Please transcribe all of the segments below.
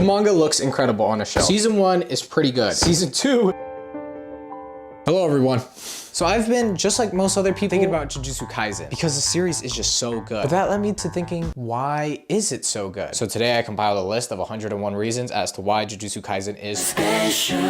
manga looks incredible on a shelf. Season 1 is pretty good. Season 2... Hello everyone. So I've been, just like most other people, thinking about Jujutsu Kaisen because the series is just so good. But that led me to thinking, why is it so good? So today I compiled a list of 101 reasons as to why Jujutsu Kaisen is special.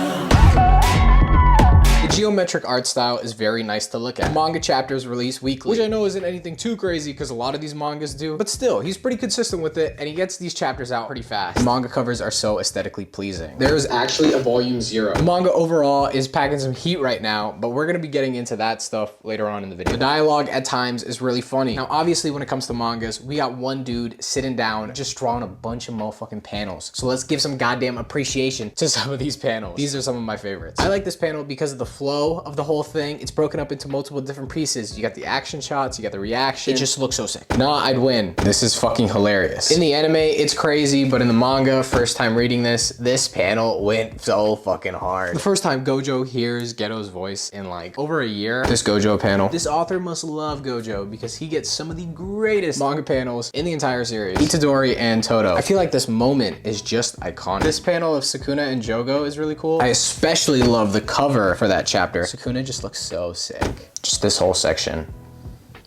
The geometric art style is very nice to look at. Manga chapters release weekly, which I know isn't anything too crazy because a lot of these mangas do, but still, he's pretty consistent with it and he gets these chapters out pretty fast. The manga covers are so aesthetically pleasing. There is actually a volume 0. The manga overall is packing some heat right now, but we're gonna be getting into that stuff later on in the video. The dialogue at times is really funny. Now, obviously, when it comes to mangas, we got one dude sitting down, just drawing a bunch of motherfucking panels. So let's give some goddamn appreciation to some of these panels. These are some of my favorites. I like this panel because of the flow of the whole thing. It's broken up into multiple different pieces. You got the action shots, you got the reaction. It just looks so sick. Nah, I'd win. This is fucking hilarious. In the anime, it's crazy, but in the manga, first time reading this panel went so fucking hard. The first time Gojo hears Geto's voice in like over a year, this Gojo panel. This author must love Gojo because he gets some of the greatest manga panels in the entire series. Itadori and Todo. I feel like this moment is just iconic. This panel of Sukuna and Jogo is really cool. I especially love the cover for that chapter. Sukuna just looks so sick. Just this whole section.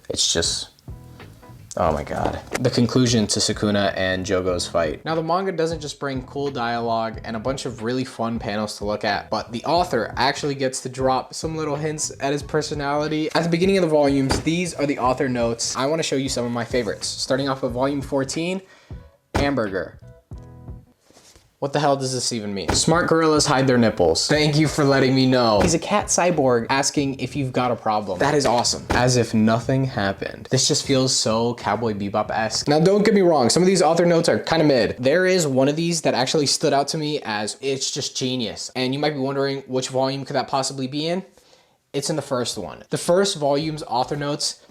It's just, oh my god. The conclusion to Sukuna and Jogo's fight. Now the manga doesn't just bring cool dialogue and a bunch of really fun panels to look at, but the author actually gets to drop some little hints at his personality. At the beginning of the volumes, these are the author notes. I want to show you some of my favorites. Starting off with volume 14, Hamburger. What the hell does this even mean? Smart gorillas hide their nipples. Thank you for letting me know. He's a cat cyborg asking if you've got a problem. That is awesome. As if nothing happened. This just feels so Cowboy Bebop-esque. Now don't get me wrong, some of these author notes are kind of mid. There is one of these that actually stood out to me as it's just genius. And you might be wondering which volume could that possibly be in? It's in the first one. The first volume's author notes,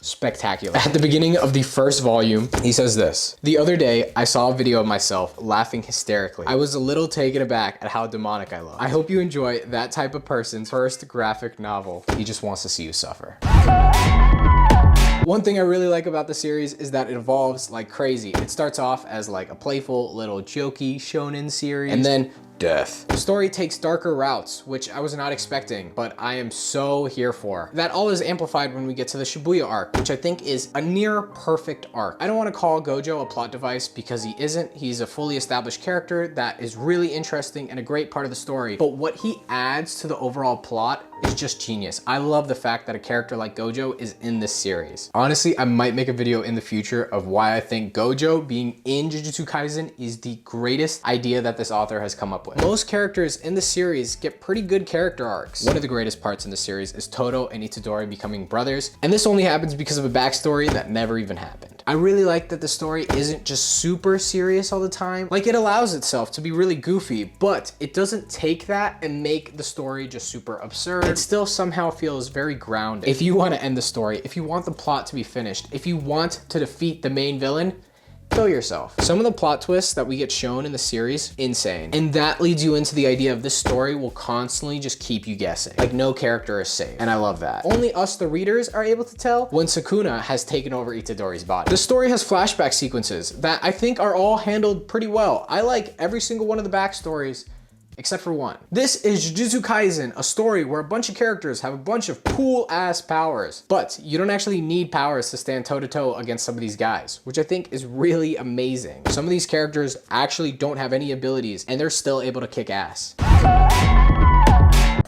spectacular. At the beginning of the first volume, he says this: the other day, I saw a video of myself laughing hysterically. I was a little taken aback at how demonic I look. I hope you enjoy that type of person's first graphic novel. He just wants to see you suffer. One thing I really like about the series is that it evolves like crazy. It starts off as like a playful little jokey shonen series, and then death. The story takes darker routes, which I was not expecting, but I am so here for. That all is amplified when we get to the Shibuya arc, which I think is a near perfect arc. I don't want to call Gojo a plot device because he isn't. He's a fully established character that is really interesting and a great part of the story, but what he adds to the overall plot is just genius. I love the fact that a character like Gojo is in this series. Honestly, I might make a video in the future of why I think Gojo being in Jujutsu Kaisen is the greatest idea that this author has come up with. Most characters in the series get pretty good character arcs. One of the greatest parts in the series is Todo and Itadori becoming brothers, and this only happens because of a backstory that never even happened. I really like that the story isn't just super serious all the time. Like, it allows itself to be really goofy, but it doesn't take that and make the story just super absurd. It still somehow feels very grounded. If you want to end the story, if you want the plot to be finished, if you want to defeat the main villain, kill yourself. Some of the plot twists that we get shown in the series, insane. And that leads you into the idea of this story will constantly just keep you guessing. Like, no character is safe. And I love that. Only us, the readers, are able to tell when Sukuna has taken over Itadori's body. The story has flashback sequences that I think are all handled pretty well. I like every single one of the backstories, except for one. This is Jujutsu Kaisen, a story where a bunch of characters have a bunch of cool ass powers, but you don't actually need powers to stand toe to toe against some of these guys, which I think is really amazing. Some of these characters actually don't have any abilities and they're still able to kick ass.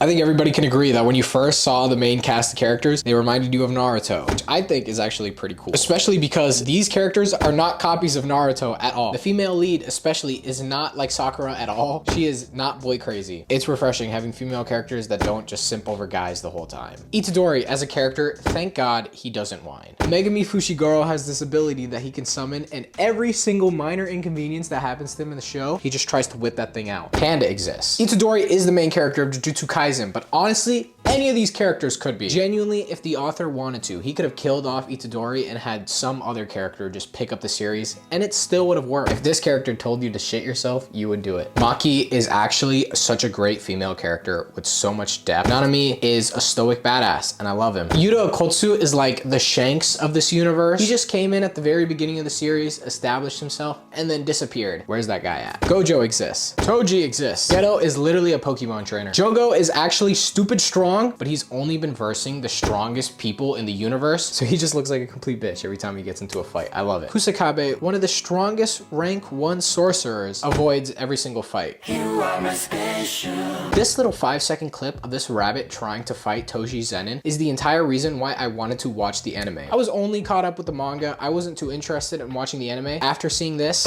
I think everybody can agree that when you first saw the main cast of characters, they reminded you of Naruto, which I think is actually pretty cool. Especially because these characters are not copies of Naruto at all. The female lead especially is not like Sakura at all. She is not boy crazy. It's refreshing having female characters that don't just simp over guys the whole time. Itadori as a character, thank God he doesn't whine. Megumi Fushiguro has this ability that he can summon, and every single minor inconvenience that happens to him in the show, he just tries to whip that thing out. Panda exists. Itadori is the main character of Jujutsu Kaisen, but honestly, Any of these characters could be. Genuinely, if the author wanted to, he could have killed off Itadori and had some other character just pick up the series, and it still would have worked. If this character told you to shit yourself, you would do it. Maki is actually such a great female character with so much depth. Nanami is a stoic badass, and I love him. Yuta Okkotsu is like the Shanks of this universe. He just came in at the very beginning of the series, established himself, and then disappeared. Where's that guy at? Gojo exists. Toji exists. Geto is literally a Pokemon trainer. Jogo is actually stupid strong, but he's only been versing the strongest people in the universe, so he just looks like a complete bitch every time he gets into a fight. I love it. Kusakabe, one of the strongest rank 1 sorcerers, avoids every single fight. You are my special. This little 5-second clip of this rabbit trying to fight Toji Zenin is the entire reason why I wanted to watch the anime. I was only caught up with the manga. I wasn't too interested in watching the anime. After seeing this,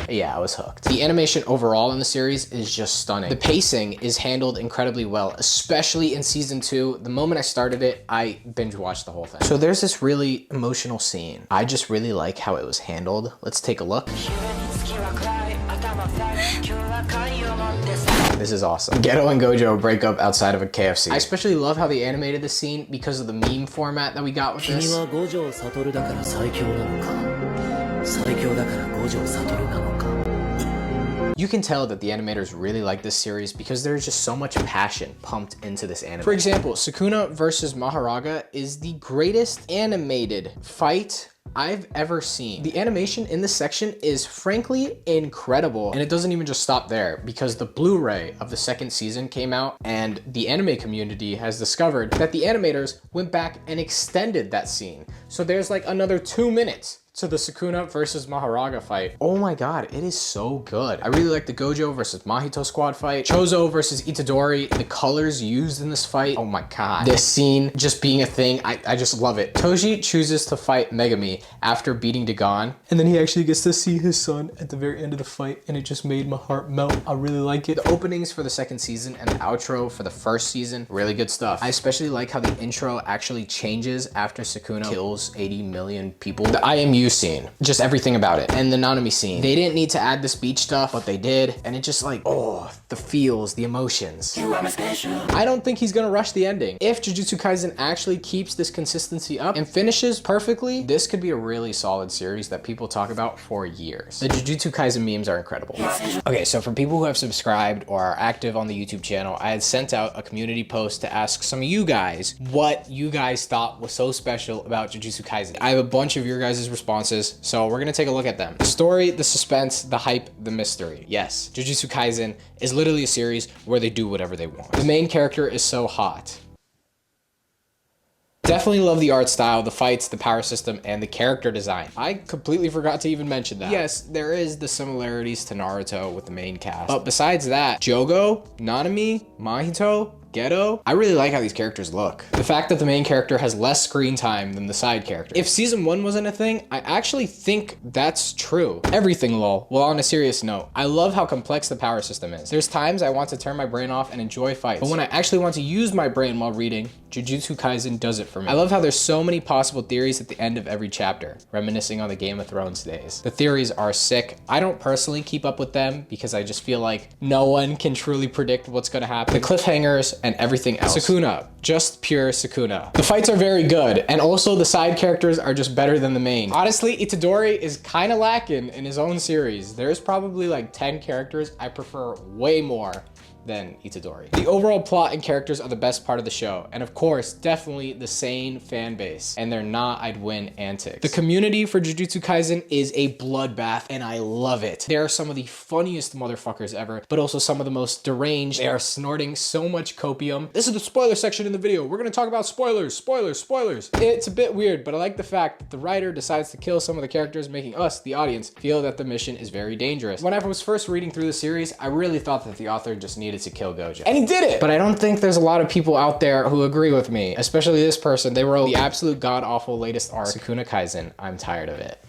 yeah, I was hooked. The animation overall in the series is just stunning. The pacing is handled incredibly well, especially in season 2. The moment I started it, I binge watched the whole thing. So there's this really emotional scene. I just really like how it was handled. Let's take a look. This is awesome. Geto and Gojo break up outside of a KFC. I especially love how they animated this scene because of the meme format that we got with this. You can tell that the animators really like this series because there's just so much passion pumped into this anime. For example, Sukuna versus Maharaga is the greatest animated fight I've ever seen. The animation in this section is frankly incredible, and it doesn't even just stop there because the Blu-ray of the 2nd season came out and the anime community has discovered that the animators went back and extended that scene. So there's like another 2 minutes to the Sukuna versus Maharaga fight. Oh my god, it is so good. I really like the Gojo versus Mahito squad fight. Chozo versus Itadori, the colors used in this fight, oh my god. This scene just being a thing, I just love it. Toji chooses to fight Megami after beating Dagon, and then he actually gets to see his son at the very end of the fight, and it just made my heart melt. I really like it. The openings for the 2nd season and the outro for the 1st season, really good stuff. I especially like how the intro actually changes after Sukuna kills 80 million people. The IMU scene, just everything about it, and the Nanami scene. They didn't need to add this beach stuff, but they did, and it just like, oh, the feels, the emotions. You are my special. I don't think he's gonna rush the ending. If Jujutsu Kaisen actually keeps this consistency up and finishes perfectly, this could be a really solid series that people talk about for years. The Jujutsu Kaisen memes are incredible. Okay, so for people who have subscribed or are active on the YouTube channel, I had sent out a community post to ask some of you guys what you guys thought was so special about Jujutsu Kaisen. I have a bunch of your guys' responses, so we're gonna take a look at them. The story, the suspense, the hype, the mystery. Yes, Jujutsu Kaisen is literally a series where they do whatever they want. The main character is so hot. Definitely love the art style, the fights, the power system, and the character design. I completely forgot to even mention that. Yes, there is the similarities to Naruto with the main cast. But besides that, Jogo, Nanami, Mahito, Geto, I really like how these characters look. The fact that the main character has less screen time than the side character. If season 1 wasn't a thing, I actually think that's true. Everything lol. Well, on a serious note, I love how complex the power system is. There's times I want to turn my brain off and enjoy fights, but when I actually want to use my brain while reading, Jujutsu Kaisen does it for me. I love how there's so many possible theories at the end of every chapter, reminiscing on the Game of Thrones days. The theories are sick. I don't personally keep up with them because I just feel like no one can truly predict what's gonna happen. The cliffhangers and everything else. Sukuna, just pure Sukuna. The fights are very good, and also the side characters are just better than the main. Honestly, Itadori is kind of lacking in his own series. There's probably like 10 characters I prefer way more than Itadori. The overall plot and characters are the best part of the show, and of course, definitely the sane fan base, and they're not I'd win antics. The community for Jujutsu Kaisen is a bloodbath, and I love it. They are some of the funniest motherfuckers ever, but also some of the most deranged. They are snorting so much copium. This is the spoiler section in the video. We're gonna talk about spoilers, spoilers, spoilers. It's a bit weird, but I like the fact that the writer decides to kill some of the characters, making us, the audience, feel that the mission is very dangerous. When I was first reading through the series, I really thought that the author just needed to kill Gojo. And he did it! But I don't think there's a lot of people out there who agree with me, especially this person. They wrote the absolute god-awful latest arc, Sukuna Kaisen. I'm tired of it.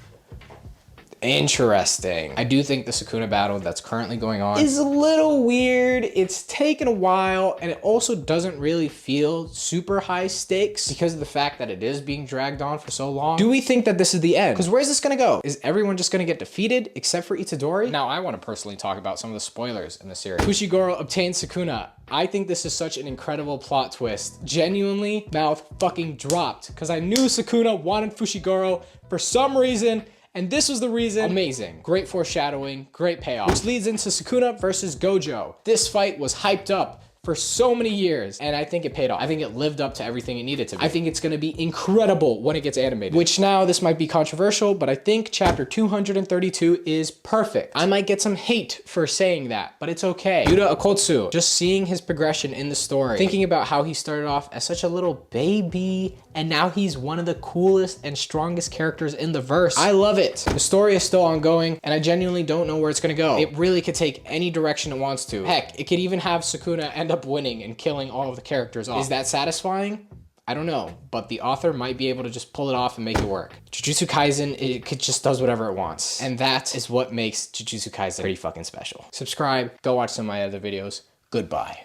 Interesting. I do think the Sukuna battle that's currently going on is a little weird. It's taken a while, and it also doesn't really feel super high stakes because of the fact that it is being dragged on for so long. Do we think that this is the end? Because where's this gonna go? Is everyone just gonna get defeated except for Itadori? Now, I want to personally talk about some of the spoilers in the series. Fushiguro obtains Sukuna. I think this is such an incredible plot twist. Genuinely, mouth fucking dropped because I knew Sukuna wanted Fushiguro for some reason, and this was the reason. Amazing. Great foreshadowing, great payoff. Which leads into Sukuna versus Gojo. This fight was hyped up for so many years, and I think it paid off. I think it lived up to everything it needed to be. I think it's gonna be incredible when it gets animated, which now this might be controversial, but I think chapter 232 is perfect. I might get some hate for saying that, but it's okay. Yuta Okotsu, just seeing his progression in the story, thinking about how he started off as such a little baby, and now he's one of the coolest and strongest characters in the verse. I love it. The story is still ongoing, and I genuinely don't know where it's gonna go. It really could take any direction it wants to. Heck, it could even have Sukuna end up winning and killing all of the characters off. Is that satisfying? I don't know, but the author might be able to just pull it off and make it work. Jujutsu Kaisen, it just does whatever it wants. And that is what makes Jujutsu Kaisen pretty fucking special. Subscribe, go watch some of my other videos. Goodbye.